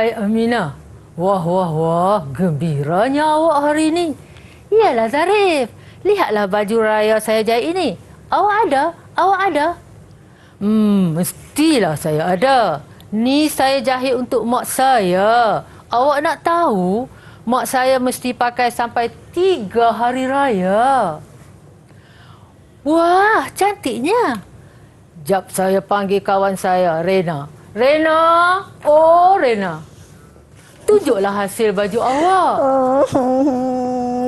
Hai Amina. Wah, wah, wah. Gembiranya awak hari ini. Iyalah Zarif. Lihatlah baju raya saya jahit ini. Awak ada? Awak ada? Mestilah saya ada. Ni saya jahit untuk mak saya. Awak nak tahu? Mak saya mesti pakai sampai 3 hari raya. Wah, cantiknya. Jap saya panggil kawan saya, Rena. Rena! Oh, Rena. Tunjuklah hasil baju awak.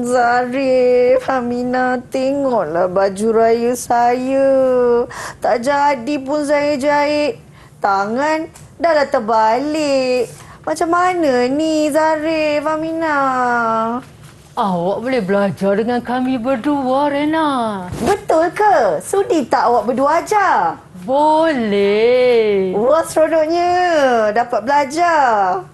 Zarif, Aminah, tengoklah baju raya saya. Tak jadi pun saya jahit. Tangan dah terbalik. Macam mana ni, Zarif, Aminah? Awak boleh belajar dengan kami berdua, Rena. Betul ke? Sudi tak awak berdua ajar? Boleh. Wah, seronoknya. Dapat belajar.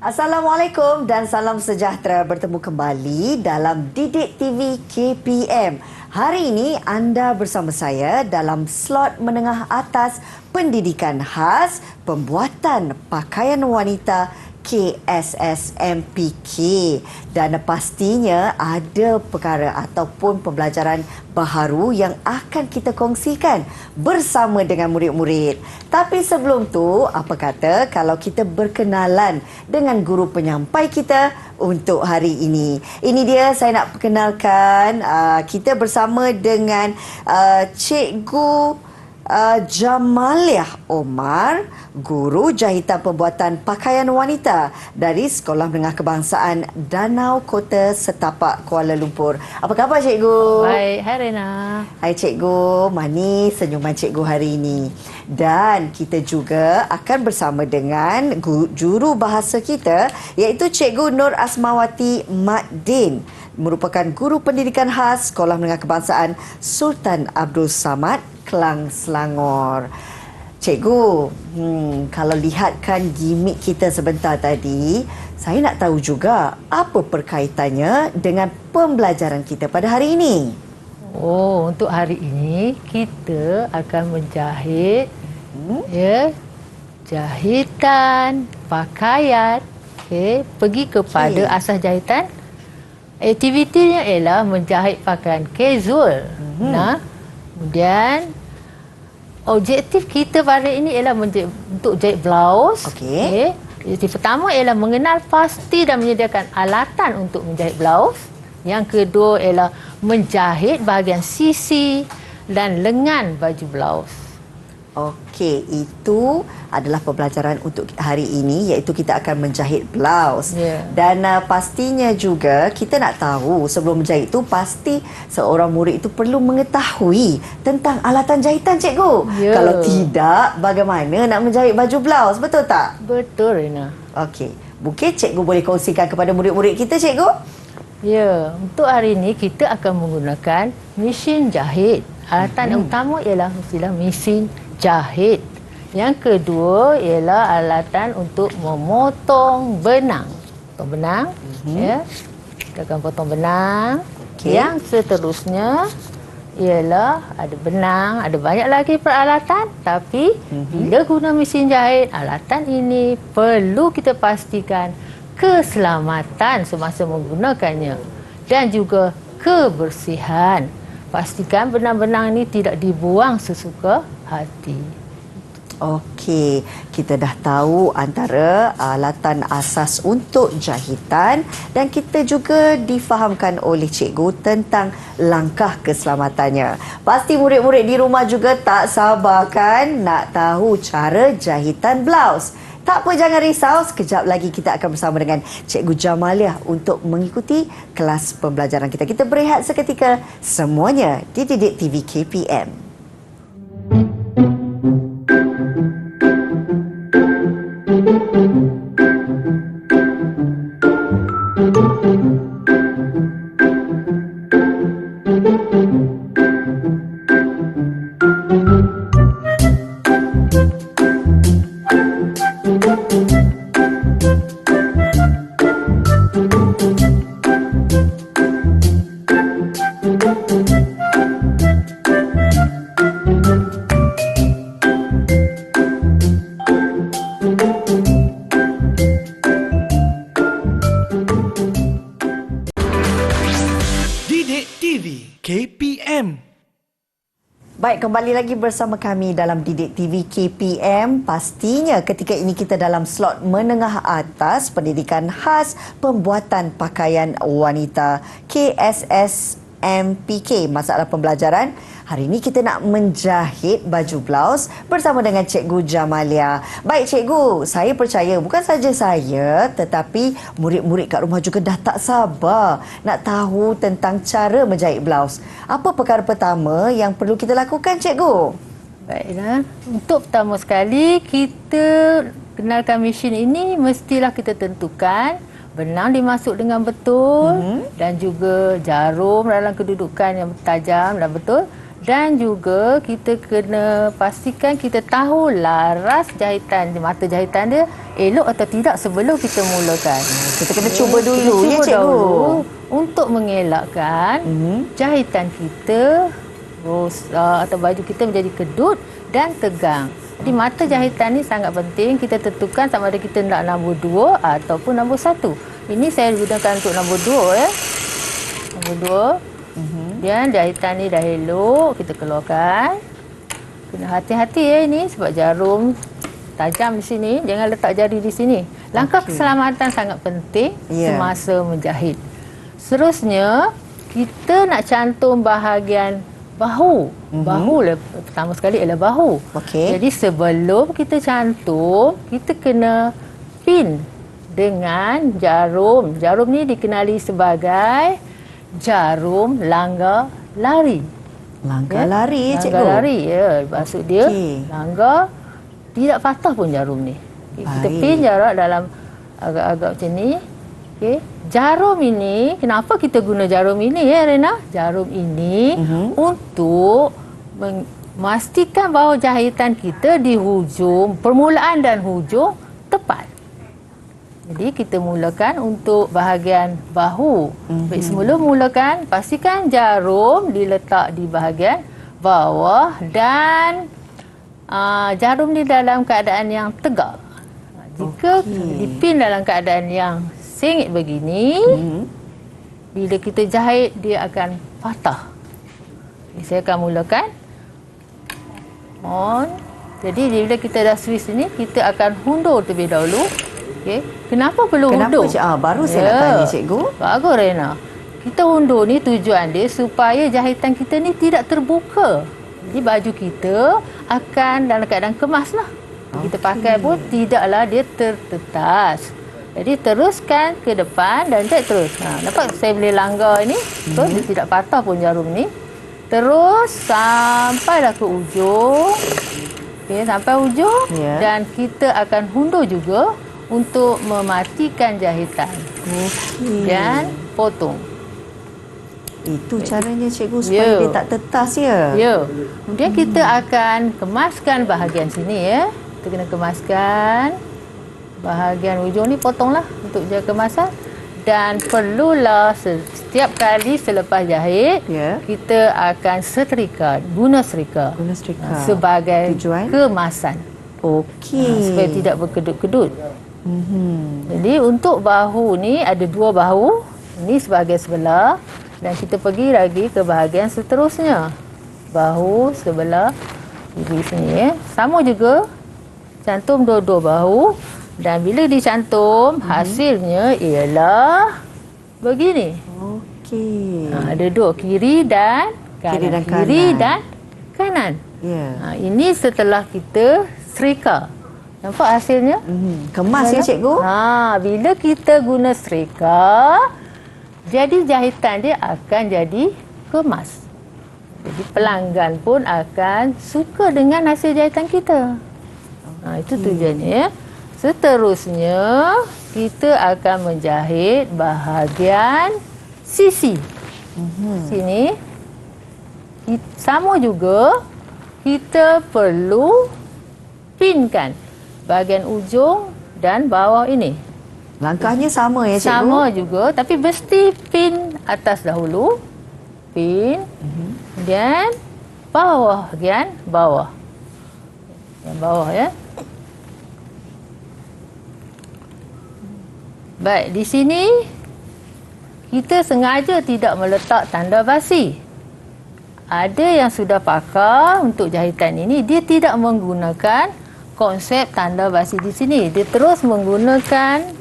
Assalamualaikum dan salam sejahtera, bertemu kembali dalam Didik TV KPM. Hari ini anda bersama saya dalam slot menengah atas pendidikan khas pembuatan pakaian wanita KSSMPK, dan pastinya ada perkara ataupun pembelajaran baharu yang akan kita kongsikan bersama dengan murid-murid. Tapi sebelum tu, apa kata kalau kita berkenalan dengan guru penyampai kita untuk hari ini. Ini dia saya nak perkenalkan, kita bersama dengan Cikgu Jamaliah Omar, guru jahitan pembuatan pakaian wanita dari Sekolah Menengah Kebangsaan Danau Kota Setapak, Kuala Lumpur. Apa khabar cikgu? Baik, hai Rena. Hai cikgu, manis senyuman cikgu hari ini. Dan kita juga akan bersama dengan juru bahasa kita, iaitu Cikgu Nur Asmawati Mat Din, merupakan guru pendidikan khas Sekolah Menengah Kebangsaan Sultan Abdul Samad, Kelang, Selangor. Cikgu, kalau lihatkan gimik kita sebentar tadi, saya nak tahu juga apa perkaitannya dengan pembelajaran kita pada hari ini. Oh, untuk hari ini kita akan menjahit jahitan pakaian. Pergi kepada asas jahitan. Aktivitinya ialah menjahit pakaian casual. Nah, kemudian objektif kita pada ini ialah untuk jahit blouse. Okey. Objektif pertama ialah mengenal pasti dan menyediakan alatan untuk menjahit blouse. Yang kedua ialah menjahit bahagian sisi dan lengan baju blouse. Okey, itu adalah pembelajaran untuk hari ini, iaitu kita akan menjahit blouse. Dan pastinya juga kita nak tahu sebelum menjahit itu pasti seorang murid itu perlu mengetahui tentang alatan jahitan, cikgu. Kalau tidak, bagaimana nak menjahit baju blouse, betul tak? Betul, Rina. Okey, mungkin cikgu boleh kongsikan kepada murid-murid kita, cikgu? Ya, untuk hari ini kita akan menggunakan mesin jahit. Alatan yang utama ialah mestilah mesin jahit. Yang kedua ialah alatan untuk memotong benang. Potong benang, ya. Kita akan potong benang. Yang seterusnya ialah ada benang, ada banyak lagi peralatan, tapi bila guna mesin jahit, alatan ini perlu kita pastikan keselamatan semasa menggunakannya dan juga kebersihan. Pastikan benang-benang ini tidak dibuang sesuka hati. Okey, kita dah tahu antara alatan asas untuk jahitan dan kita juga difahamkan oleh cikgu tentang langkah keselamatannya. Pasti murid-murid di rumah juga tak sabar kan nak tahu cara jahitan blouse. Tak apa, jangan risau. Sekejap lagi kita akan bersama dengan Cikgu Jamaliah untuk mengikuti kelas pembelajaran kita. Kita berehat seketika, semuanya di Didik TV KPM. Didik TV KPM. Baik, kembali lagi bersama kami dalam Didik TV KPM. Pastinya ketika ini kita dalam slot menengah atas pendidikan khas pembuatan pakaian wanita KSSMPK. Masalah pembelajaran. Hari ini kita nak menjahit baju blaus bersama dengan Cikgu Jamalia. Baik Cikgu, saya percaya bukan saja saya tetapi murid-murid kat rumah juga dah tak sabar nak tahu tentang cara menjahit blaus. Apa perkara pertama yang perlu kita lakukan Cikgu? Baiklah. Untuk pertama sekali, kita kenalkan mesin ini mestilah kita tentukan benang dimasuk dengan betul dan juga jarum dalam kedudukan yang tajam dan betul. Dan juga kita kena pastikan kita tahu laras jahitan, mata jahitan dia elok atau tidak sebelum kita mulakan. Kita kena cuba dulu ya Cikgu. Dahulu untuk mengelakkan jahitan kita rosak atau baju kita menjadi kedut dan tegang. Jadi mata jahitan ni sangat penting. Kita tentukan sama ada kita nak nombor 2 ataupun nombor 1. Ini saya gunakan untuk nombor 2 ya. Nombor 2. Dan jahitan ni dah elok, kita keluarkan. Kena hati-hati ya ini sebab jarum tajam di sini, jangan letak jari di sini. Langkah keselamatan sangat penting semasa menjahit. Seterusnya, kita nak cantum bahagian bahu. Bahu pertama sekali ialah bahu. Jadi sebelum kita cantum, kita kena pin dengan jarum. Jarum ni dikenali sebagai jarum langgar lari. Langgar lari Cikgu? Langgar lari, ya. Maksud dia, langgar tidak patah pun jarum ni. Kita pin jarak dalam agak-agak macam ni. Jarum ini, kenapa kita guna jarum ini ya Rena? Jarum ini untuk memastikan bahawa jahitan kita di hujung, permulaan dan hujung tepat. Jadi kita mulakan untuk bahagian bahu. Baik, semula mulakan pastikan jarum diletak di bahagian bawah dan jarum ni dalam keadaan yang tegak. Jika dipin dalam keadaan yang sengit begini, bila kita jahit dia akan patah. Saya akan mulakan on. Jadi bila kita dah switch ni, kita akan hundur terlebih dahulu. Kenapa perlu hundur? Baru saya nak tanya Cikgu. Bagus Rena. Kita hundur ni tujuan dia supaya jahitan kita ni tidak terbuka. Jadi baju kita akan dalam keadaan kemas lah. Kita pakai pun tidaklah dia tertetas. Jadi teruskan ke depan dan jahit terus. Nampak saya boleh langgar ni. Terus dia tidak patah pun jarum ni. Terus sampailah ke ujung. Sampai ujung. Dan kita akan hundur juga untuk mematikan jahitan dan potong. Itu caranya Cikgu supaya dia tak tetas ya. Kemudian kita akan kemaskan bahagian sini ya. Kita kena kemaskan bahagian ujung ni, potonglah untuk jaga kemasan. Dan perlulah setiap kali selepas jahit kita akan setrika, guna setrika sebagai tujuan kemasan. Supaya tidak berkedut-kedut. Jadi untuk bahu ni ada 2 bahu. Ini sebahagian sebelah dan kita pergi lagi ke bahagian seterusnya. Bahu sebelah kiri sini ya. Sama juga cantum dua-dua bahu dan bila dicantum hasilnya ialah begini. Ada 2 kiri dan kanan. Kiri dan kanan. Ini setelah kita serika. Nampak hasilnya? Kemas ya Cikgu? Bila kita guna serika, jadi jahitan dia akan jadi kemas. Jadi pelanggan pun akan suka dengan hasil jahitan kita. Itu tujuannya ya. Seterusnya, kita akan menjahit bahagian sisi. Sini. Sama juga, kita perlu pinkan bahagian ujung dan bawah ini. Langkahnya sama ya, cikgu? Sama juga, tapi mesti pin atas dahulu. Pin. Kemudian bawah, bahagian bawah. Yang bawah ya. Baik, di sini kita sengaja tidak meletak tanda basi. Ada yang sudah pakar untuk jahitan ini, dia tidak menggunakan konsep tanda basi di sini. Dia terus menggunakan,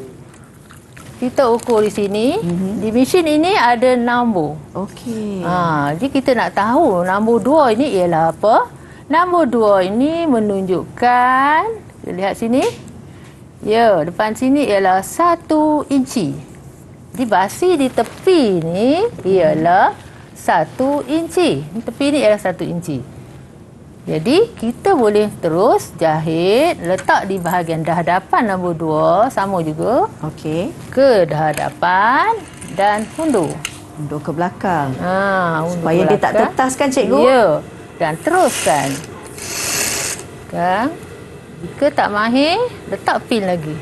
kita ukur di sini. Di mesin ini ada nombor. Okey. Jadi kita nak tahu nombor 2 ini ialah apa? Nombor 2 ini menunjukkan, lihat sini. Ya, depan sini ialah 1 inci. Di basi di tepi ni ialah 1 inci. Di tepi ni ialah 1 inci. Jadi, kita boleh terus jahit, letak di bahagian hadapan nombor 2, sama juga. Okey. Ke hadapan dan undur. Undur ke belakang. Undur Supaya dia tak belakang. tertas kan, cikgu? Ya. Dan teruskan. Kan? Jika tak mahir, letak pin lagi.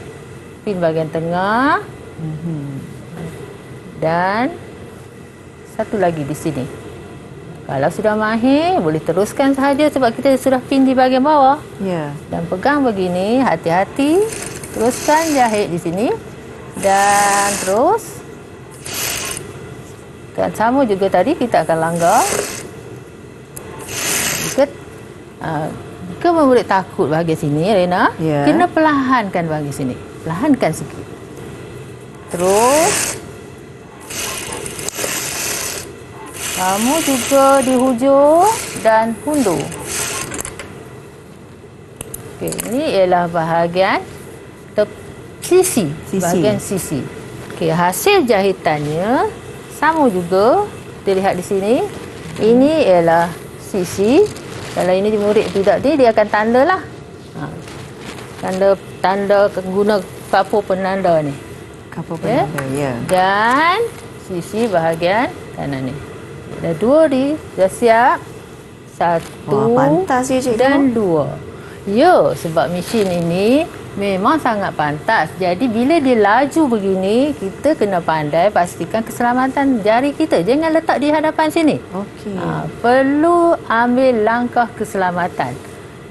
Pin bahagian tengah. Dan satu lagi di sini. Kalau sudah mahir, boleh teruskan sahaja sebab kita sudah pin di bahagian bawah. Ya. Dan pegang begini, hati-hati. Teruskan jahit di sini. Dan terus. Dan sama juga tadi, kita akan langgar. Jika murid takut bahagian sini, Rena, Ya. kena perlahankan bahagian sini. Perlahankan sikit. Terus. Kamu juga di hujung dan undur. Okey, ini ialah bahagian sisi. Bahagian sisi. Okey, hasil jahitannya sama juga. Kita lihat di sini. Ini ialah sisi. Kalau ini murid tidak dia akan tanda lah. Tanda guna kapur penanda ni. Kapur penanda, ya. Dan sisi bahagian kanan ni. Dah 2 dah siap. 1 Wah, pantas ya, cikgu. dan 2. Ya, sebab mesin ini memang sangat pantas. Jadi bila dia laju begini, kita kena pandai pastikan keselamatan jari kita. Jangan letak di hadapan sini. Okey. Perlu ambil langkah keselamatan.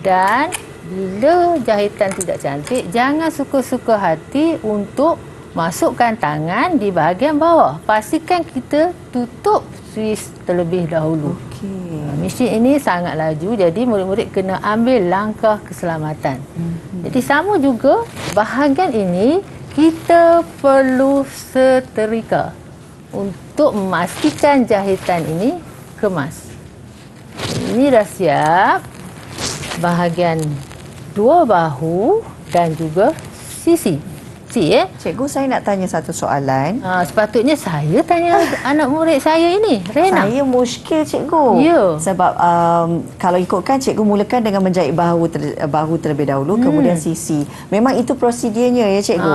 Dan bila jahitan tidak cantik, jangan suka-suka hati untuk masukkan tangan di bahagian bawah. Pastikan kita tutup suis terlebih dahulu. Okey. Mesin ini sangat laju, jadi murid-murid kena ambil langkah keselamatan. Jadi sama juga bahagian ini kita perlu setrika untuk memastikan jahitan ini kemas. Ini dah siap bahagian 2 bahu dan juga sisi. Cikgu, saya nak tanya satu soalan. Sepatutnya saya tanya anak murid saya ini, Rena. Saya muskil, cikgu. Ya. Sebab kalau ikutkan, cikgu mulakan dengan menjahit bahu terlebih dahulu, kemudian sisi. Memang itu prosedurnya ya, cikgu?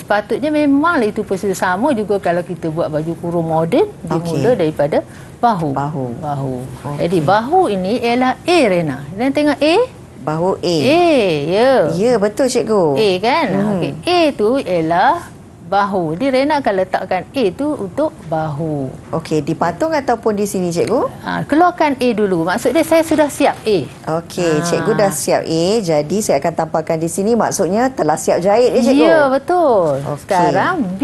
Sepatutnya memanglah itu prosedur. Sama juga kalau kita buat baju kurung moden, dimula daripada bahu. Okey. Jadi bahu ini ialah A, Rena. Dan tengok A. Bahu A. A, ya. Ya, betul, cikgu. A kan? Okey. A tu ialah bahu. Jadi Rena akan letakkan A tu untuk bahu. Okey, dipatung ataupun di sini, cikgu? Keluarkan A dulu. Maksudnya saya sudah siap A. Okey, cikgu dah siap A. Jadi saya akan tampakkan di sini, maksudnya telah siap jahit ya, cikgu? Ya, betul. Okey. Sekarang B.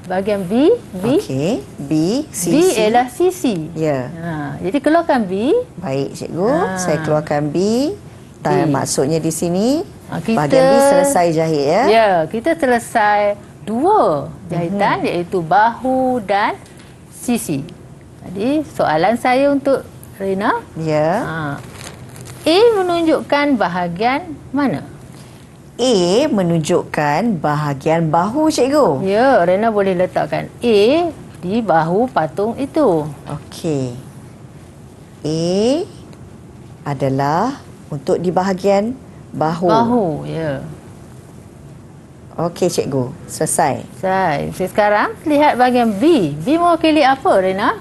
Bahagian B. Okey, B, sisi. B ialah sisi. Ya. Jadi keluarkan B. Baik, cikgu. Saya keluarkan B. Dan maksudnya di sini, Kita, bahagian B selesai jahit ya? Ya, kita selesai 2 jahitan iaitu bahu dan sisi. Jadi soalan saya untuk Rena. Ya. A menunjukkan bahagian mana? A menunjukkan bahagian bahu, cikgu. Ya, Rena boleh letakkan A di bahu patung itu. Okey. A adalah untuk di bahagian bahu. Bahu, ya. Okey cikgu, selesai. Sekarang lihat bahagian B. B mewakili apa, Rena?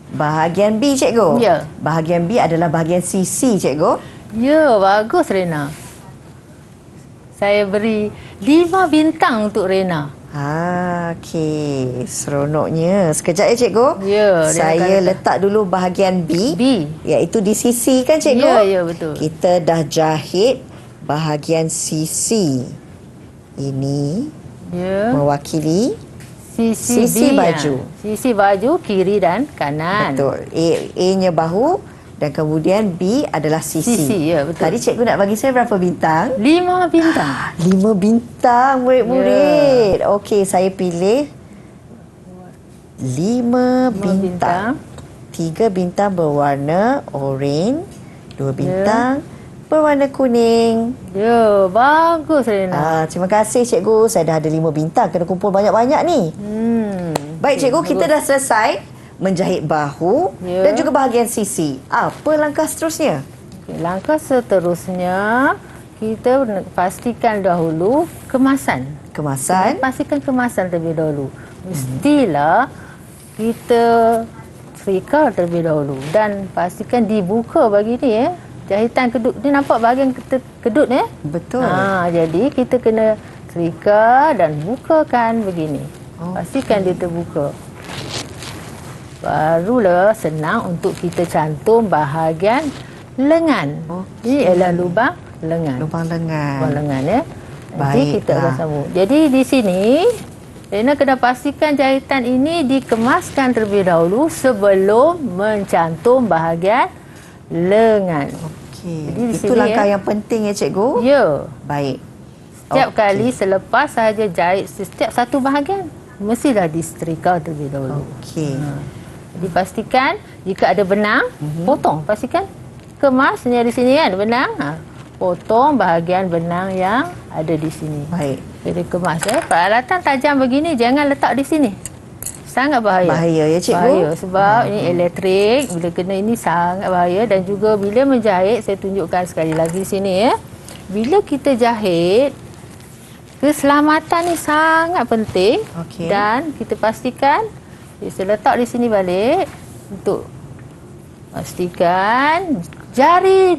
Bahagian B cikgu. Ya. Bahagian B adalah bahagian sisi cikgu. Ya, bagus Rena. Saya beri 5 bintang untuk Rena. Okey, seronoknya. Sekejap ya cikgu. Ya, dia Saya akan letak dulu bahagian B. B. Iaitu di sisi kan cikgu? Ya, ya, betul. Kita dah jahit bahagian sisi. Ini Ya. mewakili Sisi B, baju. Sisi baju kiri dan kanan. betul. A-nya bahu dan kemudian B adalah sisi. Sisi, ya, betul. Tadi cikgu nak bagi saya berapa bintang? 5 bintang. 5 bintang murid-murid. Okey, saya pilih 5 bintang. 3 bintang berwarna oranye, 2 bintang berwarna kuning. Ya, bagus Rena. Terima kasih cikgu. Saya dah ada 5 bintang. Kena kumpul banyak-banyak ni. Baik cikgu, kita dah selesai menjahit bahu Ya. dan juga bahagian sisi. Apa langkah seterusnya? Okay, langkah seterusnya, kita pastikan dahulu kemasan. Kemasan. Pastikan kemasan terlebih dahulu. Mestilah kita serika terlebih dahulu dan pastikan dibuka bagi ni ya. Jahitan kedut ni nampak bahagian kedut ya. Betul. Jadi kita kena serika dan bukakan begini. Pastikan dia terbuka. Barulah senang untuk kita cantum bahagian lengan. Ini ialah lubang lengan. Lubang lengan. Lubang lengan ya. Nanti kita akan Baiklah. sambung. Jadi di sini Rena kena pastikan jahitan ini dikemaskan terlebih dahulu sebelum mencantum bahagian lengan. Okey. Jadi di Itu sini, langkah yang penting ya cikgu. Ya. Baik. Setiap Okey. kali selepas sahaja jahit setiap satu bahagian mestilah disetrika terlebih dahulu. Okey. Jadi pastikan jika ada benang, potong. Pastikan kemas ni di sini kan benang. Potong bahagian benang yang ada di sini. Baik. Jadi kemas peralatan tajam begini jangan letak di sini. Sangat bahaya. Bahaya ya cikgu. Bahaya sebab ini elektrik, bila kena ini sangat bahaya dan juga bila menjahit saya tunjukkan sekali lagi di sini ya. Bila kita jahit keselamatan ni sangat penting Okey. dan kita pastikan saya letak di sini balik untuk pastikan jari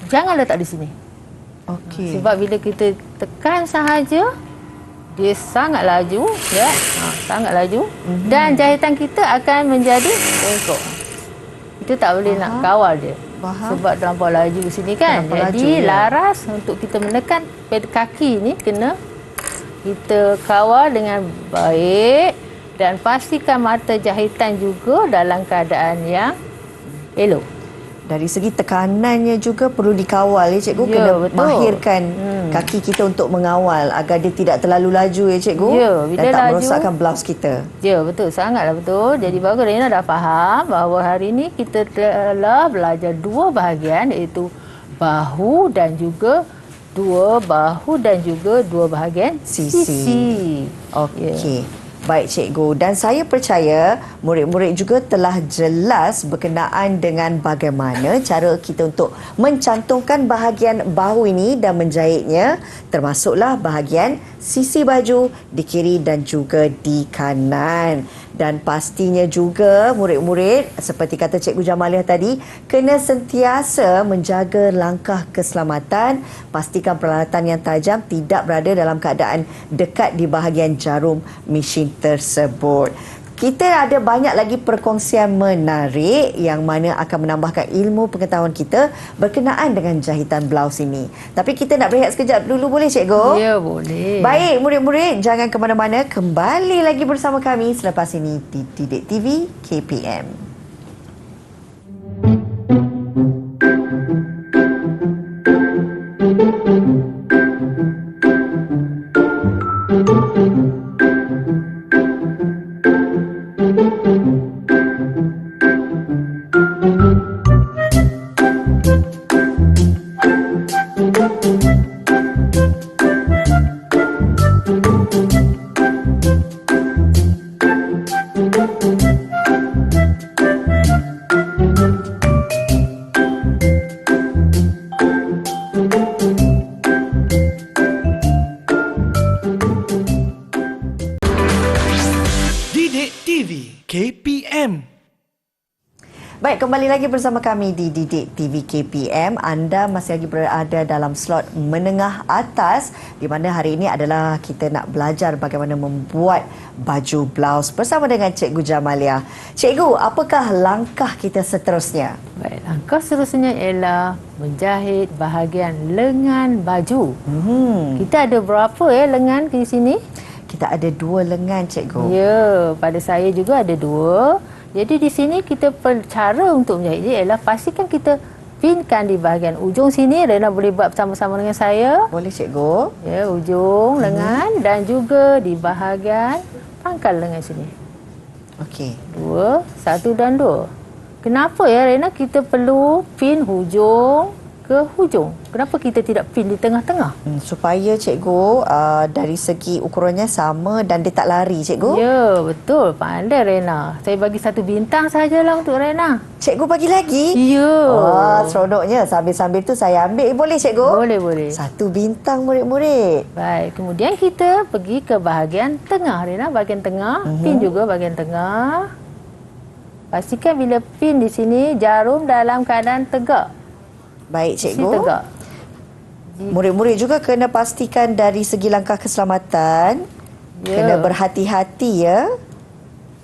jangan letak di sini. Okey. Sebab bila kita tekan sahaja dia sangat laju ya. Sangat laju dan jahitan kita akan menjadi bengkok. Kita tak boleh nak kawal dia. Faham. Sebab terlampau laju di sini kan. Terlampau Jadi laju, ya. laras untuk kita menekan kaki ni kena kita kawal dengan baik dan pastikan mata jahitan juga dalam keadaan yang elok. Dari segi tekanannya juga perlu dikawal ya cikgu. Ya, Kena betul. mahirkan kaki kita untuk mengawal agar dia tidak terlalu laju ya cikgu. Ya, bila dan tak laju, merosakkan blouse kita. Ya, betul. Sangatlah betul. Jadi bagus Rena dah faham bahawa hari ini kita telah belajar dua bahagian iaitu bahu dan juga dua bahagian sisi. Okey. Baik cikgu, dan saya percaya murid-murid juga telah jelas berkenaan dengan bagaimana cara kita untuk mencantumkan bahagian bahu ini dan menjahitnya, termasuklah bahagian sisi baju di kiri dan juga di kanan. Dan pastinya juga murid-murid seperti kata Cikgu Jamaliah tadi kena sentiasa menjaga langkah keselamatan, pastikan peralatan yang tajam tidak berada dalam keadaan dekat di bahagian jarum mesin tersebut. Kita ada banyak lagi perkongsian menarik yang mana akan menambahkan ilmu pengetahuan kita berkenaan dengan jahitan blouse ini. Tapi kita nak berehat sekejap dulu, boleh cikgu? Ya, boleh. Baik, murid-murid, jangan ke mana-mana. Kembali lagi bersama kami selepas ini di Didik TV KPM. Didik TV KPM. Baik, kembali lagi bersama kami di Didik TV KPM. Anda masih lagi berada dalam slot menengah atas, di mana hari ini adalah kita nak belajar bagaimana membuat baju blouse bersama dengan Cikgu Jamalia. Cikgu, apakah langkah kita seterusnya? Baik, langkah seterusnya ialah menjahit bahagian lengan baju. Kita ada berapa lengan di sini? Kita ada 2 lengan, Cikgu. Ya, pada saya juga ada 2. Jadi di sini kita cara untuk menjahit dia ialah pastikan kita pinkan di bahagian ujung sini. Rena boleh buat bersama-sama dengan saya. Boleh, Cikgu. Ya, ujung lengan dan juga di bahagian pangkal lengan sini. Okey. 2, 1 dan 2. Kenapa Rena kita perlu pin hujung ke hujung? Kenapa kita tidak pin di tengah-tengah? Supaya Cikgu dari segi ukurannya sama dan dia tak lari, Cikgu. Ya, betul. Pandai Rena. Saya bagi 1 bintang sajalah untuk Rena. Cikgu bagi lagi? Ya. Wah, seronoknya. Sambil-sambil tu saya ambil. Boleh, Cikgu? Boleh. 1 bintang, murid-murid. Baik, kemudian kita pergi ke bahagian tengah, Rena. Bahagian tengah, pin juga bahagian tengah. Pastikan bila pin di sini, jarum dalam keadaan tegak. Baik, Mesti Cikgu. tegak. Murid-murid juga kena pastikan dari segi langkah keselamatan. Ya. Kena berhati-hati, ya.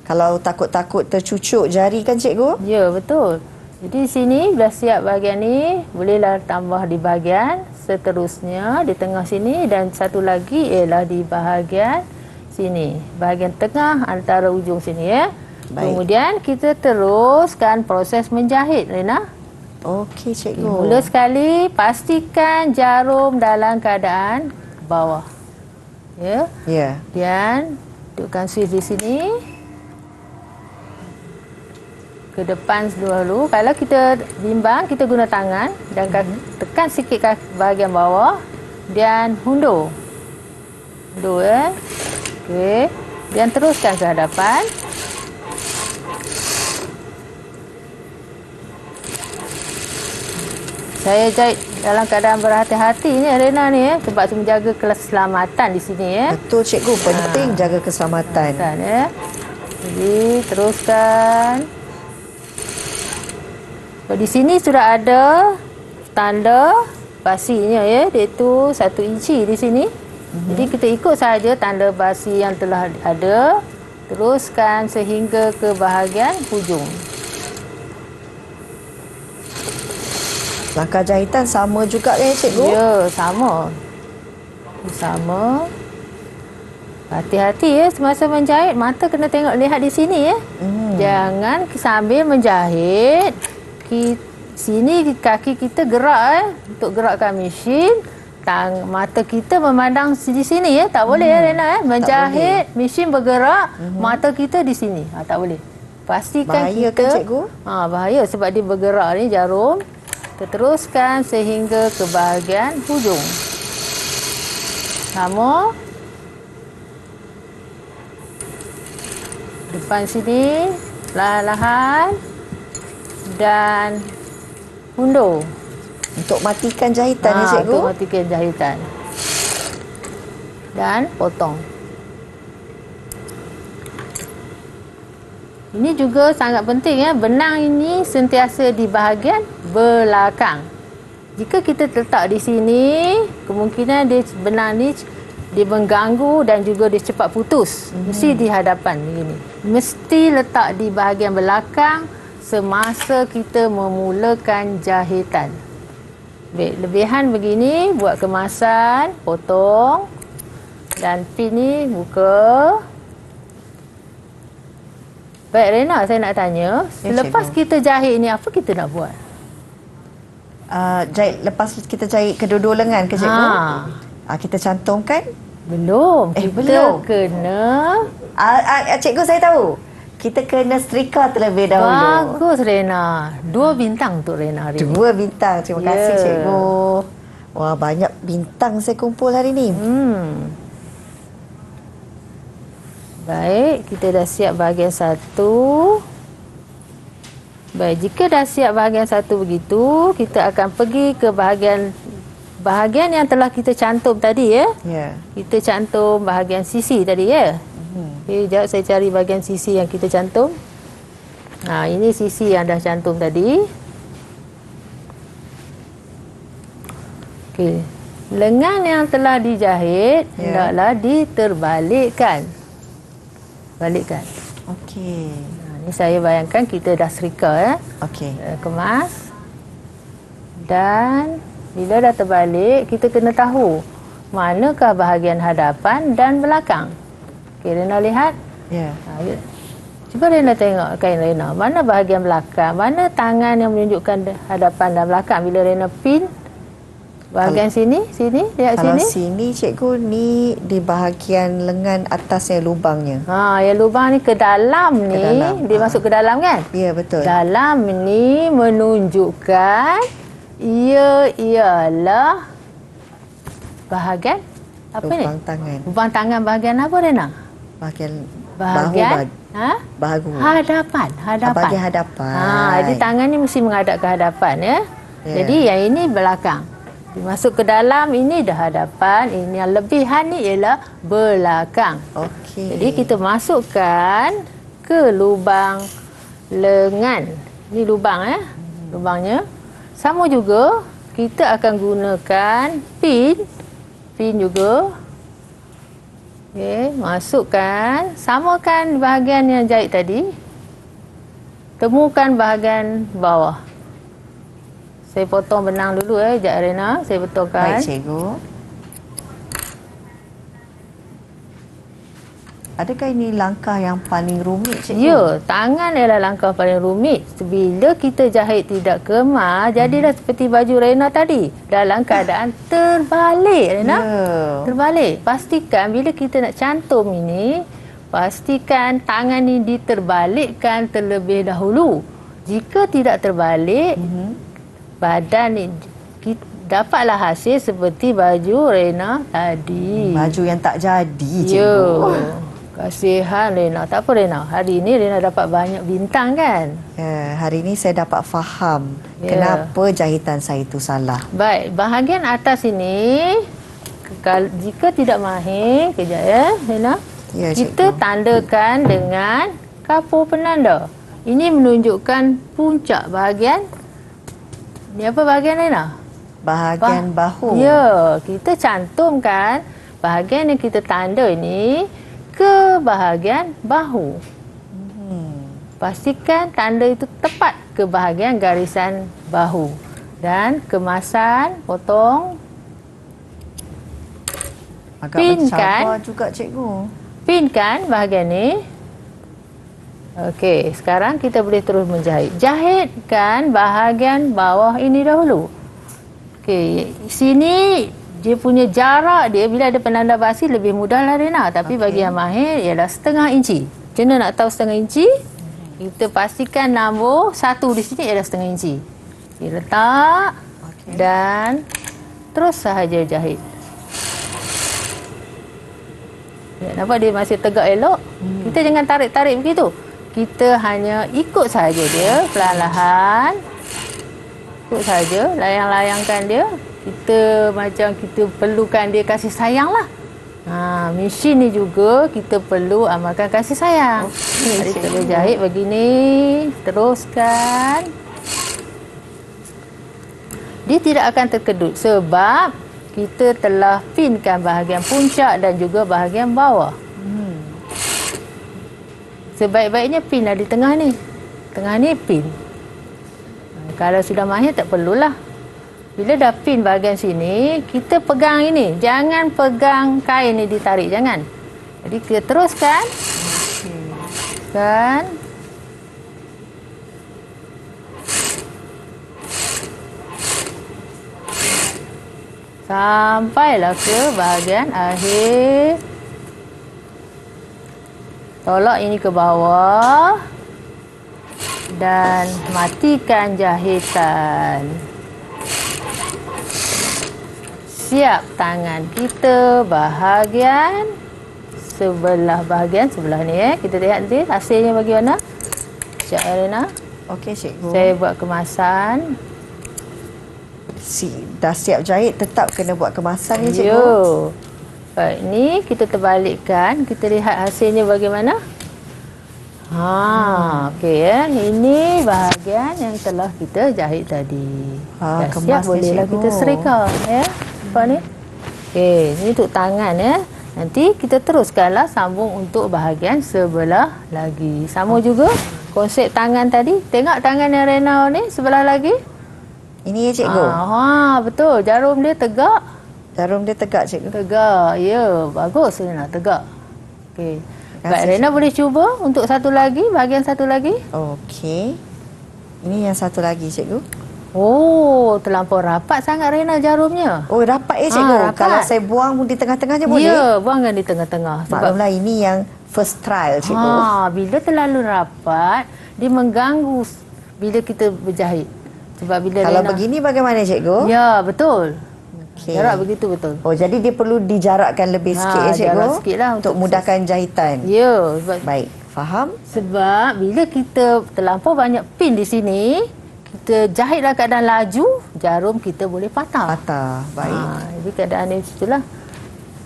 Kalau takut-takut tercucuk jari kan, Cikgu? Ya, betul. Jadi di sini dah siap bahagian ni, bolehlah tambah di bahagian seterusnya di tengah sini dan satu lagi ialah di bahagian sini. Bahagian tengah antara ujung sini ya. Baik. Kemudian kita teruskan proses menjahit, Rena. Okey, Cikgu. Mula sekali pastikan jarum dalam keadaan ke bawah. Ya. Ya. Kemudian dudukkan swiss di sini. Ke depan dulu. Kalau kita bimbang, kita guna tangan dan tekan sikit ke bahagian bawah dan hundur. Hundur ya. Okey. Dan teruskan ke hadapan. Saya jahit dalam keadaan berhati-hati ni Rena ni sebab menjaga keselamatan di sini ya. Betul, Cikgu. Penting jaga keselamatan. Ya. Jadi teruskan. Di sini sudah ada tanda basinya ya, iaitu 1 inci di sini. Jadi kita ikut saja tanda basi yang telah ada. Teruskan sehingga ke bahagian hujung. Langkah jahitan sama juga ya, Cikgu? Ya, sama. Sama. Hati-hati ya semasa menjahit, mata kena tengok lihat di sini ya. Jangan sambil menjahit sini kaki kita gerak untuk gerakkan mesin, mata kita memandang di sini ya. Tak boleh ya Rena ya. Menjahit mesin bergerak, mata kita di sini. Tak boleh. Pastikan bahaya kita kan, Cikgu? bahaya sebab dia bergerak ni jarum. Kita teruskan sehingga ke bahagian hujung. Sama. Depan sini. Perlahan-lahan. Dan hundur. Untuk matikan jahitan ya, Cikgu? Untuk matikan jahitan. Dan potong. Ini juga sangat penting ya. Benang ini sentiasa di bahagian belakang. Jika kita letak di sini, kemungkinan benang ni dia mengganggu dan juga dia cepat putus. Mesti di hadapan begini. Mesti letak di bahagian belakang semasa kita memulakan jahitan. Baik, lebihan begini buat kemasan, potong dan pin ni buka. Baik Rena, saya nak tanya, selepas kita jahit ni apa kita nak buat? Lepas kita jahit kedua-dua lengan ke, Cikgu? Kita cantumkan? Belum. Kita belum. kena... Cikgu, saya tahu. Kita kena setrika terlebih dahulu. Bagus Rena. 2 bintang untuk Rena hari ni. 2 bintang. Terima kasih, Cikgu. Wah, banyak bintang saya kumpul hari ni. Baik, kita dah siap bahagian 1. Baik, jika dah siap bahagian 1 begitu, kita akan pergi ke bahagian yang telah kita cantum tadi ya. Ya. Kita cantum bahagian sisi tadi ya. Okey, sekejap saya cari bahagian sisi yang kita cantum. Ini sisi yang dah cantum tadi. Okey. Lengan yang telah dijahit hendaklah diterbalikkan. Balikkan. Okey. Ni saya bayangkan kita dah serika Okey. kemas. Dan bila dah terbalik, kita kena tahu manakah bahagian hadapan dan belakang. Okey, Rena lihat. Ya. Cuba Rena tengok kain Rena. Mana bahagian belakang? Mana tangan yang menunjukkan hadapan dan belakang? Bila Rena pin bahagian sini, lihat Kalau sini. sini cikgu, ni di bahagian lengan atasnya lubangnya. Yang lubang ni ke dalam ni, dalam. dia masuk ke dalam kan? Ya, betul. Dalam ni menunjukkan ia ialah bahagian apa ni? Lubang tangan. Lubang tangan bahagian apa Rena? Bahagian Bahagian bahu. hadapan. Bahagian hadapan. Jadi tangan ni mesti menghadap ke hadapan ya. Jadi yang ini belakang. Masuk ke dalam, ini dah hadapan. Ini yang lebihan ni ialah belakang. Okey. Jadi kita masukkan ke lubang lengan. Ini lubang lubangnya. Sama juga kita akan gunakan pin juga. Okey, masukkan, samakan bahagian yang jahit tadi. Temukan bahagian bawah. Saya potong benang dulu sekejap Rena, saya betulkan. Baik, cikgu. Adakah ini langkah yang paling rumit, cikgu? Ya, tangan ialah langkah paling rumit. Bila kita jahit tidak kemas, jadilah seperti baju Rena tadi. Dalam keadaan terbalik, Rena. Ya. Terbalik. Pastikan bila kita nak cantum ini, pastikan tangan ini diterbalikkan terlebih dahulu. Jika tidak terbalik, badan ni dapatlah hasil seperti baju Rena tadi. Baju yang tak jadi, Ya. cikgu. Kasihan Rena. Tak apa Rena. Hari ini Rena dapat banyak bintang kan? Ya, hari ini saya dapat faham kenapa jahitan saya itu salah. Baik. Bahagian atas ini, jika tidak mahir, kejap ya Rena. Ya, kita cikgu. tandakan dengan kapur penanda. Ini menunjukkan puncak bahagian. Ini apa bahagian Rena? Bahagian bahu. Ya, kita cantumkan bahagian yang kita tanda ini ke bahagian bahu. Pastikan tanda itu tepat ke bahagian garisan bahu. Dan kemasan, potong. Agak Pinkan. bercabar juga, cikgu. Pinkan bahagian ni. Okey, sekarang kita boleh terus menjahit. Jahitkan bahagian bawah ini dahulu. Okey, sini dia punya jarak dia bila ada penanda basi lebih mudah lah Rena. Tapi bagi yang mahir ialah setengah inci. Macam mana nak tahu setengah inci? Kita pastikan nombor 1 di sini ialah setengah inci. Kita letak dan terus sahaja jahit. Ya, nampak dia masih tegak elok. Kita jangan tarik-tarik begitu. Kita hanya ikut sahaja dia perlahan-lahan. Ikut sahaja, layang-layangkan dia. Kita macam kita perlukan dia kasih sayang lah. Mesin ni juga kita perlu amalkan kasih sayang. Jadi kita boleh jahit begini. Teruskan. Dia tidak akan terkedut sebab kita telah pinkan bahagian puncak dan juga bahagian bawah. Sebaik-baiknya pin lah di tengah ni. Tengah ni pin. Kalau sudah mahir tak perlulah. Bila dah pin bahagian sini, kita pegang ini. Jangan pegang kain ni ditarik, jangan. Jadi kita teruskan. Kan. Sampailah ke bahagian akhir. Tolak ini ke bawah. Dan matikan jahitan. Siap tangan kita bahagian sebelah ni Kita lihat nanti hasilnya bagaimana. Sekejap Rena. Okey, cikgu. Saya buat kemasan. Dah siap jahit, tetap kena buat kemasan ni, cikgu. Ya. Baik, ni kita terbalikkan. Kita lihat hasilnya bagaimana. Okey ya. Ini bahagian yang telah kita jahit tadi. Dah siap, kemas ni, bolehlah cikgu. kita serika ya. Nampak ni? Okey, ni untuk tangan ya. Nanti kita teruskanlah sambung untuk bahagian sebelah lagi. Sama juga konsep tangan tadi. Tengok tangan yang Rena ni sebelah lagi. Ini ya cikgu. Betul. Jarum dia tegak. Jarum dia tegak cikgu. Tegak. Ya, bagus Rena, tegak. Okey. Terima Baik, kasih, Rena boleh cuba untuk satu lagi, bahagian satu lagi. Okey. Ini yang satu lagi cikgu. Oh, terlampau rapat sangat Rena jarumnya. Oh, rapat ya cikgu. Rapat. Kalau saya buang di tengah-tengahnya boleh? Ya, buangkan di tengah-tengah. Maklumlah ini yang first trial cikgu. Bila terlalu rapat, dia mengganggu bila kita berjahit. Sebab bila Kalau Rena, begini bagaimana cikgu? ya, betul. Okey. Jarak begitu betul. Oh, jadi dia perlu dijarakkan lebih sikit ya cikgu? jarak sikitlah untuk untuk mudahkan jahitan. Ya, sebab Baik, faham? Sebab bila kita terlampau banyak pin di sini, kita jahit dalam keadaan laju, jarum kita boleh patah. Patah. Baik. Jadi keadaan ni situlah.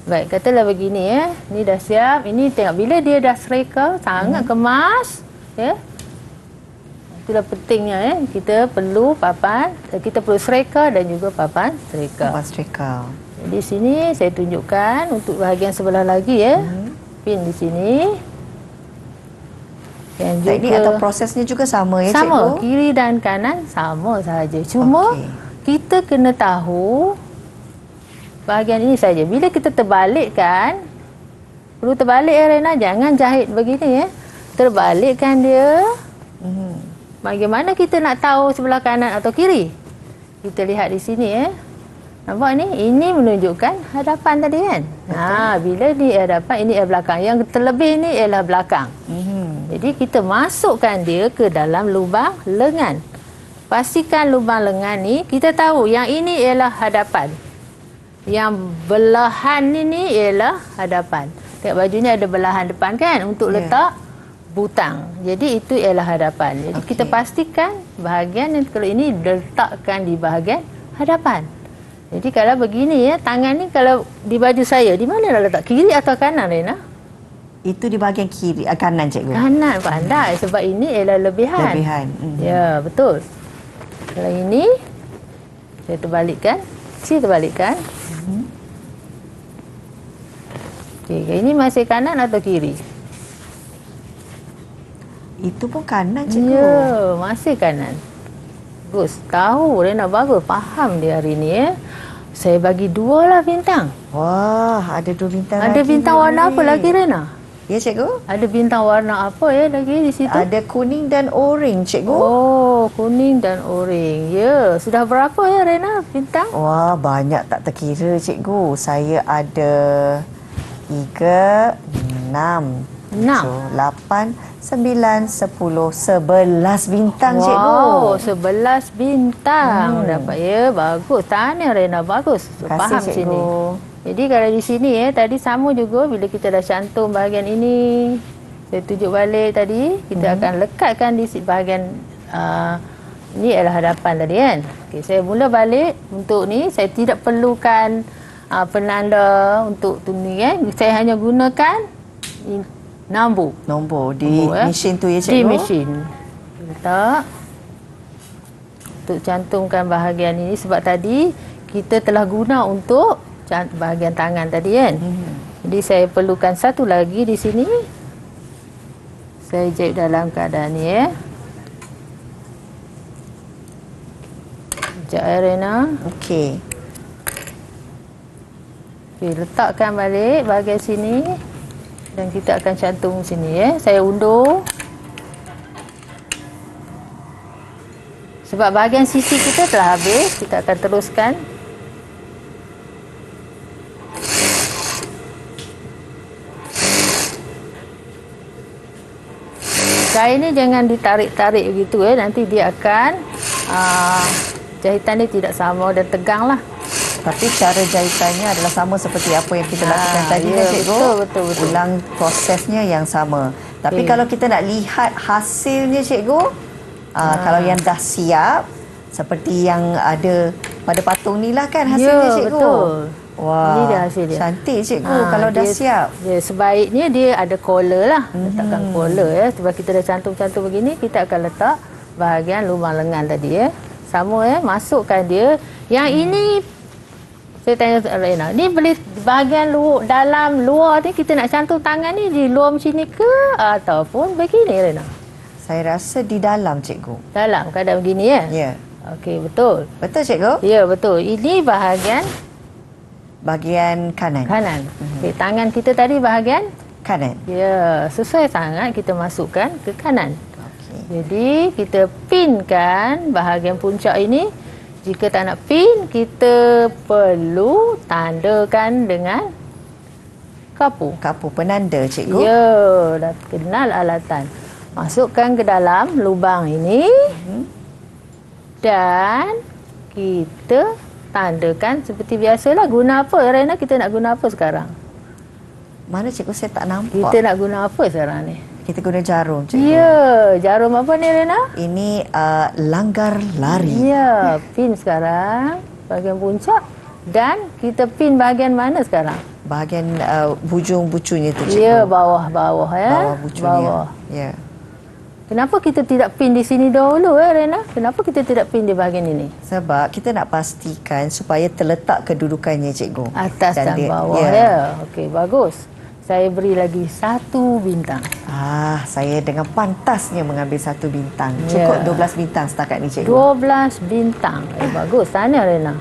Baik, katalah begini ya. Ni dah siap. Ini tengok bila dia dah serika, sangat kemas, ya. Itulah pentingnya ya. Kita perlu papan, kita perlu serika dan juga papan serika. Papan serika. Jadi sini saya tunjukkan untuk bahagian sebelah lagi ya. Pin di sini. Dan Teknik atau prosesnya juga sama ya cikgu? sama, kiri dan kanan sama sahaja. Cuma kita kena tahu bahagian ini saja. Bila kita terbalikkan, perlu terbalik ya Rena, jangan jahit begini ya. Terbalikkan dia. Bagaimana kita nak tahu sebelah kanan atau kiri? Kita lihat di sini ya. Nampak ni? Ini menunjukkan hadapan tadi kan? Bila di hadapan, ini adalah belakang. Yang terlebih ni ialah belakang. Jadi kita masukkan dia ke dalam lubang lengan. Pastikan lubang lengan ni, kita tahu yang ini ialah hadapan. Yang belahan ini ialah hadapan. Tengok bajunya ada belahan depan kan? Untuk letak butang. Jadi itu ialah hadapan. Jadi kita pastikan bahagian yang kalau ini letakkan di bahagian hadapan. Jadi kalau begini ya, tangan ni kalau di baju saya, di mana nak letak? Kiri atau kanan Rena? Itu di bahagian kiri, kanan cikgu. Kanan, pandai. Sebab ini ialah lebihan. Lebihan. Ya, betul. Kalau ini, saya terbalikkan. Saya terbalikkan. Okey, ini masih kanan atau kiri? Itu pun kanan cikgu. Ya, masih kanan. Bagus. Tahu Rena bagus. Faham dia hari ni ya. Saya bagi 2 lah bintang. Wah, ada 2 bintang lagi. Ada bintang warna apa lagi Rena? Ya cikgu. Ada bintang warna apa ya lagi di situ? Ada kuning dan orange cikgu. Oh, kuning dan oranye. Ya, sudah berapa ya Rena bintang? Wah, banyak tak terkira cikgu. Saya ada 3, 6, 8, 9, 10, 11 bintang cikgu. Wow, 11 bintang dapat ya. Bagus. Tahniah Rena, bagus. Terima kasih, Faham cikgu. sini. Jadi kalau di sini ya, tadi sama juga bila kita dah cantum bahagian ini. Saya tunjuk balik tadi, kita akan lekatkan di bahagian ini adalah hadapan tadi kan. Okey, saya mula balik untuk ni, saya tidak perlukan penanda untuk ni kan. Saya hanya gunakan nombor di ya. mesin tu ya cikgu. Di mesin. Letak untuk cantumkan bahagian ini sebab tadi kita telah guna untuk bahagian tangan tadi kan. Jadi saya perlukan satu lagi di sini. Saya jahit dalam keadaan ni ya. Sekejap Rena. Okey. Okey, letakkan balik bahagian sini. Dan kita akan cantum sini ya. Saya undur. Sebab bahagian sisi kita telah habis, kita akan teruskan. Kain ni jangan ditarik-tarik begitu ya. Nanti dia akan jahitan dia tidak sama dan tegang lah. Tapi cara jahitannya adalah sama seperti apa yang kita lakukan tadi kan cikgu. Betul. Ulang prosesnya yang sama. Tapi kalau kita nak lihat hasilnya cikgu, kalau yang dah siap seperti yang ada pada patung ni lah kan hasilnya cikgu. Betul. Wah, Ini dia hasil dia. cantik cikgu kalau dah siap. Sebaiknya dia ada collar lah. Letakkan collar ya. Sebab kita dah cantum-cantum begini, kita akan letak bahagian lubang lengan tadi ya. Sama ya, masukkan dia. Yang ini saya tanya Rena, ni boleh bahagian dalam luar ni kita nak cantum tangan ni di luar macam ni ke ataupun begini Rena? Saya rasa di dalam cikgu. Dalam keadaan begini ya? Ya. Okey, betul. Betul cikgu? Ya, betul. Ini bahagian Bahagian kanan. kanan. Okey, tangan kita tadi bahagian Kanan. ya, sesuai sangat kita masukkan ke kanan. Okey. Jadi kita pinkan bahagian puncak ini. Jika tak nak pin, kita perlu tandakan dengan kapu. Kapu penanda cikgu. Ya, dah kenal alatan. Masukkan ke dalam lubang ini dan kita tandakan seperti biasalah. Guna apa Rena? Kita nak guna apa sekarang? Mana cikgu, saya tak nampak. Kita nak guna apa sekarang ni? Kita guna jarum cikgu. Ya, jarum apa ni Rena? Ini langgar lari. Ya, pin sekarang bahagian puncak dan kita pin bahagian mana sekarang? Bahagian hujung bucunya tu cikgu. Ya, bawah-bawah ya. Bawah bucunya. Bawah. Ya. Kenapa kita tidak pin di sini dahulu Rena? Kenapa kita tidak pin di bahagian ini? Sebab kita nak pastikan supaya terletak kedudukannya cikgu. Atas dan dia- bawah ya. Okey, bagus. Saya beri lagi 1 bintang. Saya dengan pantasnya mengambil 1 bintang. Ya. Cukup 12 bintang setakat ni cikgu. 12 bintang. Bagus. Tahniah Rena.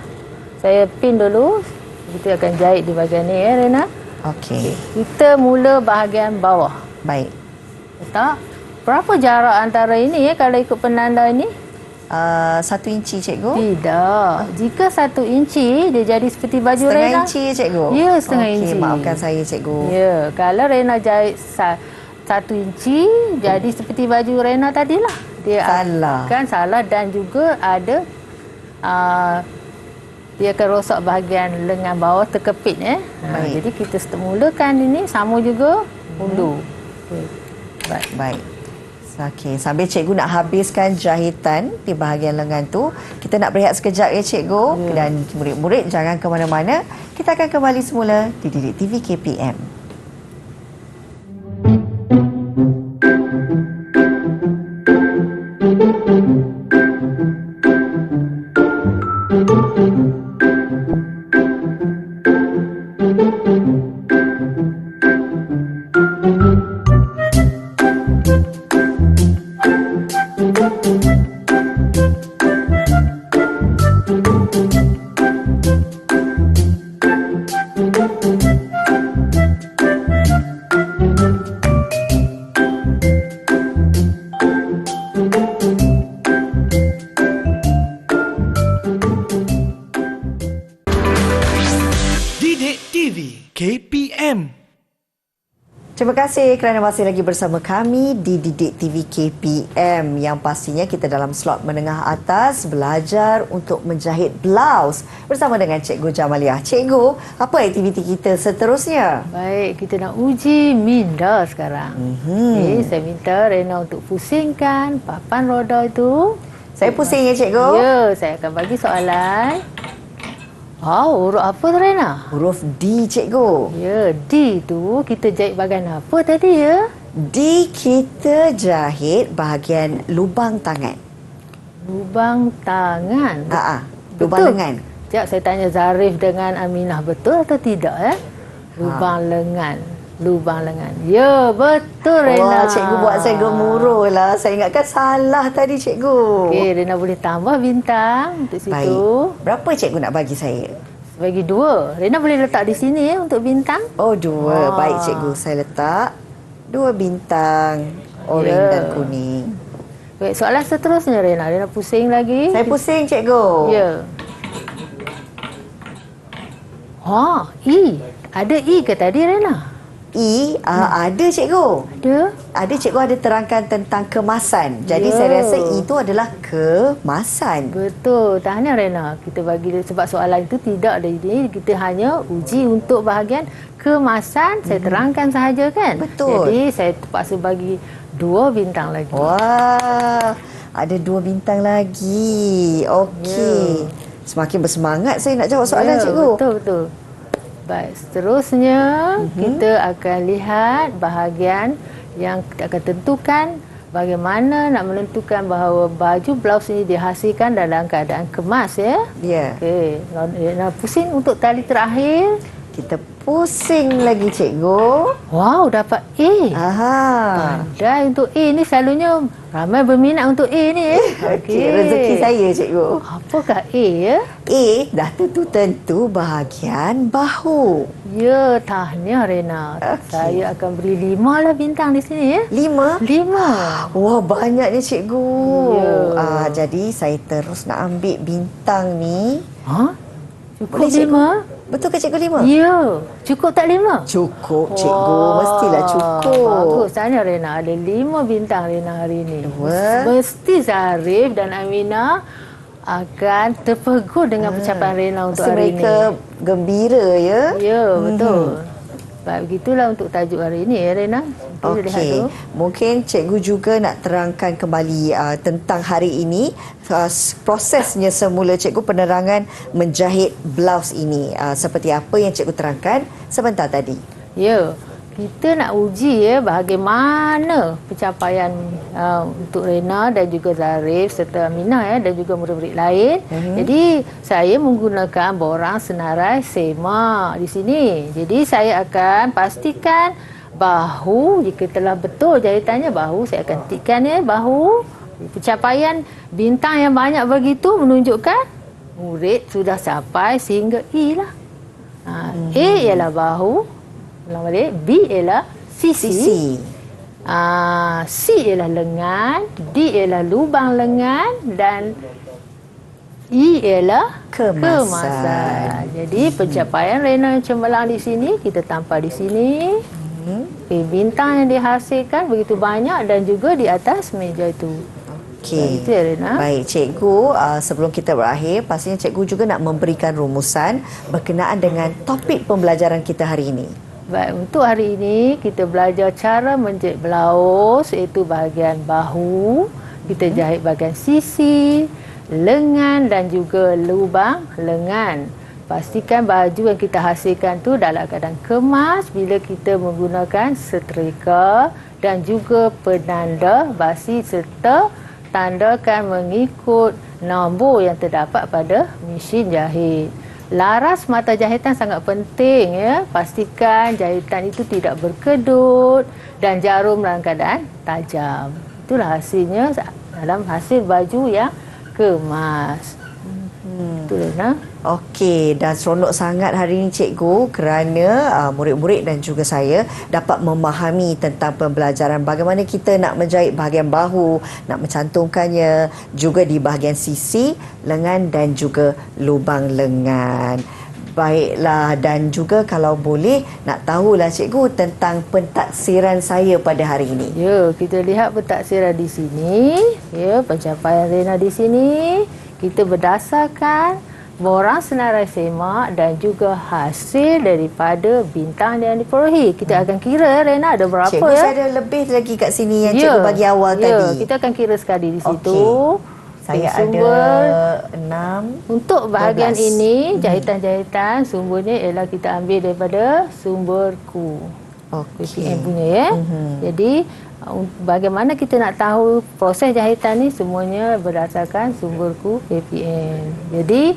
Saya pin dulu. Kita akan jahit di bahagian ni ya Rena. Okey. Kita mula bahagian bawah. Baik. Letak. Berapa jarak antara ini ya kalau ikut penanda ini? 1 inci cikgu. Tidak. Jika 1 inci, dia jadi seperti baju Setengah Rena. inci cikgu. Ya, setengah Okey, inci. maafkan saya cikgu. Ya, kalau Rena jahit 1 inci, jadi seperti baju Rena tadilah. Dia Salah. akan salah dan juga ada dia akan rosak bahagian lengan bawah terkepit ya. Baik. Jadi kita mulakan ini sama juga undur. Okey. Baik. Baik. Okey, sambil cikgu nak habiskan jahitan di bahagian lengan tu, kita nak berehat sekejap ya cikgu. Dan murid-murid jangan ke mana-mana. Kita akan kembali semula di Didik TV KPM. Didik TV KPM. Terima kasih kerana masih lagi bersama kami di Didik TV KPM, yang pastinya kita dalam slot menengah atas belajar untuk menjahit blouse bersama dengan Cikgu Jamaliah. Cikgu, apa aktiviti kita seterusnya? Baik, kita nak uji minda sekarang. Okey, saya minta Rena untuk pusingkan papan roda itu. Saya pusing ya cikgu. Ya, saya akan bagi soalan. Huruf apa tu Rena? Huruf D cikgu. Ya, D tu kita jahit bahagian apa tadi ya? D kita jahit bahagian lubang tangan. Lubang tangan. Lubang lengan. Sekejap saya tanya Zarif dengan Aminah, betul atau tidak ya? Lubang lengan. Lubang lengan. Ya, betul Rena. Wah, cikgu buat saya gemuruh lah. Saya ingatkan salah tadi cikgu. Okey, Rena boleh tambah bintang untuk situ. Baik. Berapa cikgu nak bagi saya? Bagi 2. Rena boleh letak di sini ya untuk bintang. Oh, 2. Baik cikgu, saya letak 2 bintang. Oranye dan kuning. Baik, soalan seterusnya Rena. Rena pusing lagi. Saya pusing cikgu. Ya. I. Ada I ke tadi Rena? I, ada cikgu. Ada. Ada cikgu ada terangkan tentang kemasan. Jadi Ya. saya rasa itu adalah kemasan. Betul. Tahniah Rena. Kita bagi sebab soalan itu tidak ada ini. Kita hanya uji untuk bahagian kemasan. Saya terangkan sahaja kan? Betul. Jadi saya terpaksa bagi 2 bintang lagi. Wah, ada 2 bintang lagi. Okey. Semakin bersemangat saya nak jawab soalan cikgu. Betul, betul. Baik, seterusnya kita akan lihat bahagian yang kita akan tentukan bagaimana nak menentukan bahawa baju blouse ini dihasilkan dalam keadaan kemas ya. Ya. Okey, nak pusing untuk tali terakhir. Kita pusing lagi cikgu. Wow, dapat A. Aha. Pandai untuk A ni, selalunya ramai berminat untuk A ni ya. Okey, rezeki saya cikgu. Apakah A ya? A dah tentu bahagian bahu. Ya, tahniah Rena. Okey. Saya akan beri 5 lah bintang di sini ya. 5. 5. Wah, banyaknya cikgu. Ya. Jadi saya terus nak ambil bintang ni. Ha? Cukup Boleh, cikgu? 5? Betul ke cikgu 5? Ya. Cukup tak 5? Cukup cikgu, Wah, mestilah cukup. Bagus. Tahniah Rena. Ada 5 bintang Rena hari ini. 2. Mesti Zarif dan Aminah akan terpegun dengan pencapaian Rena untuk hari ini. Mereka gembira ya. Ya, betul. Baik, begitulah untuk tajuk hari ini ya Rena. Kita lihat Okey, dulu. mungkin cikgu juga nak terangkan kembali tentang hari ini, prosesnya semula cikgu penerangan menjahit blouse ini. Seperti apa yang cikgu terangkan sebentar tadi. Ya, kita nak uji ya bagaimana pencapaian untuk Rena dan juga Zarif serta Aminah ya dan juga murid-murid lain. Jadi saya menggunakan borang senarai semak di sini. Jadi saya akan pastikan bahu, jika telah betul jahitannya bahu, saya akan tikkan ya bahu. Pencapaian bintang yang banyak begitu menunjukkan murid sudah sampai sehingga E lah. A ialah bahu, ulang balik, B ialah sisi. C ialah lengan, D ialah lubang lengan dan E ialah kemasan. Jadi pencapaian Rena yang cemerlang di sini kita tampal di sini. Bintang yang dihasilkan begitu banyak dan juga di atas meja itu. Okey. Itu ya Rena. Baik cikgu, sebelum kita berakhir, pastinya cikgu juga nak memberikan rumusan berkenaan dengan topik pembelajaran kita hari ini. Baik, untuk hari ini kita belajar cara menjahit blouse, iaitu bahagian bahu. Kita jahit bahagian sisi, lengan dan juga lubang lengan. Pastikan baju yang kita hasilkan tu dalam keadaan kemas bila kita menggunakan setrika dan juga penanda basi serta tandakan mengikut nombor yang terdapat pada mesin jahit. Laras mata jahitan sangat penting ya. Pastikan jahitan itu tidak berkedut dan jarum dalam keadaan tajam. Itulah hasilnya dalam hasil baju yang kemas. Betul Rena? Okey, dan seronok sangat hari ini cikgu kerana murid-murid dan juga saya dapat memahami tentang pembelajaran bagaimana kita nak menjahit bahagian bahu, nak mencantumkannya juga di bahagian sisi, lengan dan juga lubang lengan. Baiklah, dan juga kalau boleh nak tahulah cikgu tentang pentaksiran saya pada hari ini. Ya, kita lihat pentaksiran di sini. Ya, pencapaian Rena di sini. Kita berdasarkan borang senarai semak dan juga hasil daripada bintang yang diperolehi. Kita akan kira Rena ada berapa cikgu, ya. saya ada lebih lagi kat sini yang cikgu bagi awal tadi. Kita akan kira sekali di situ. Saya sumber, ada 6. untuk bahagian 12. ini, jahitan-jahitan sumbernya ialah kita ambil daripada sumberku. PPM punya ya. Jadi bagaimana kita nak tahu proses jahitan ni, semuanya berdasarkan sumberku PPM. Jadi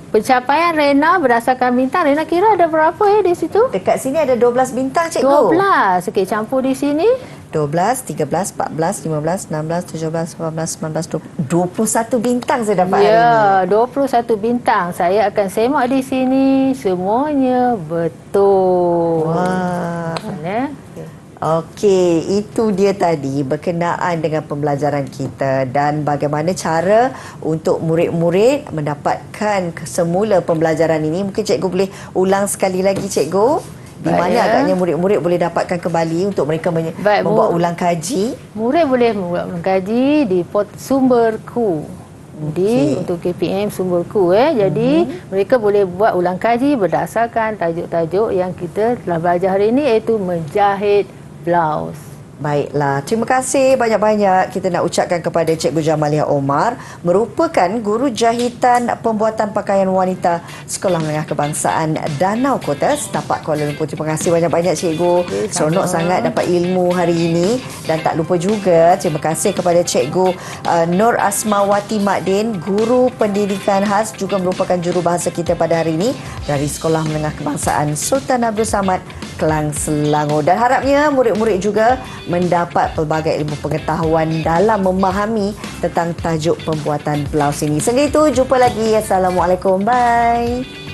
pencapaian Rena berdasarkan bintang, Rena kira ada berapa ya di situ? Dekat sini ada 12 bintang cikgu. 12. Okey, campur di sini. 12, 13, 14, 15, 16, 17, 18, 19, 20. 21 bintang saya dapat hari ini. Ya, 21 bintang. Saya akan semak di sini. Semuanya betul. Wah. Ya. Okey, itu dia tadi berkenaan dengan pembelajaran kita dan bagaimana cara untuk murid-murid mendapatkan semula pembelajaran ini. Mungkin cikgu boleh ulang sekali lagi cikgu. Di mana agaknya murid-murid boleh dapatkan kembali untuk mereka membuat ulang kaji. Murid boleh membuat ulang kaji di sumberku. Jadi untuk KPM sumberku jadi mereka boleh buat ulang kaji berdasarkan tajuk-tajuk yang kita telah belajar hari ini, iaitu menjahit blouse. Baiklah, terima kasih banyak-banyak kita nak ucapkan kepada Cikgu Jamaliah Omar, merupakan guru jahitan pembuatan pakaian wanita Sekolah Menengah Kebangsaan Danau Kota setapak Kuala Lumpur. Terima kasih banyak-banyak Cikgu. Seronok sangat dapat ilmu hari ini. Dan tak lupa juga terima kasih kepada Cikgu Nur Asmawati Makdin, guru pendidikan khas, juga merupakan jurubahasa kita pada hari ini dari Sekolah Menengah Kebangsaan Sultan Abdul Samad, Kelang Selangor. Dan harapnya murid-murid juga mendapat pelbagai ilmu pengetahuan dalam memahami tentang tajuk pembuatan blaus ini. Sehingga itu, jumpa lagi. Assalamualaikum. Bye.